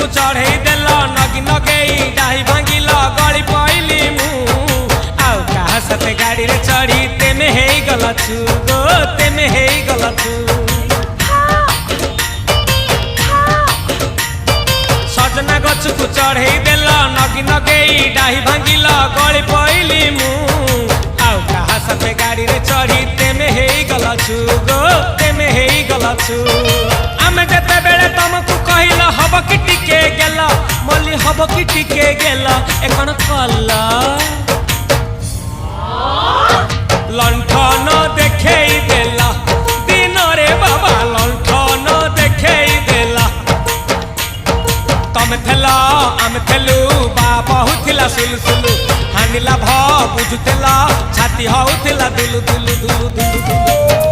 गछकु चढ़ई देल नगी नगेई डाही भांगिल गली पइली मु आउ कहा सते गाड़ी रे चढ़ी तेमे हेई गला छु गो तेमे हेई गला छु सजना गछकु चढ़ई देल नगी नगेई डाही भांगिल गली पइली मु आउ कहा सते गाड़ी रे चढ़ी तेमे हेई गला छु गो तेमे हेई गला छु आमे जते बेले तुमको कहिल हब कि टिके गेल मल्ली हब कि टिके गेल एकन कला लंठन देखेई देला दिन रे बाबा लंठन देखेई देला तमे थेला आमे थेलु बाबा हुथिला सुलु हानिला भ बुझुतेला छाती हउथिला दुलु दुलु दुलु दुलु दुलु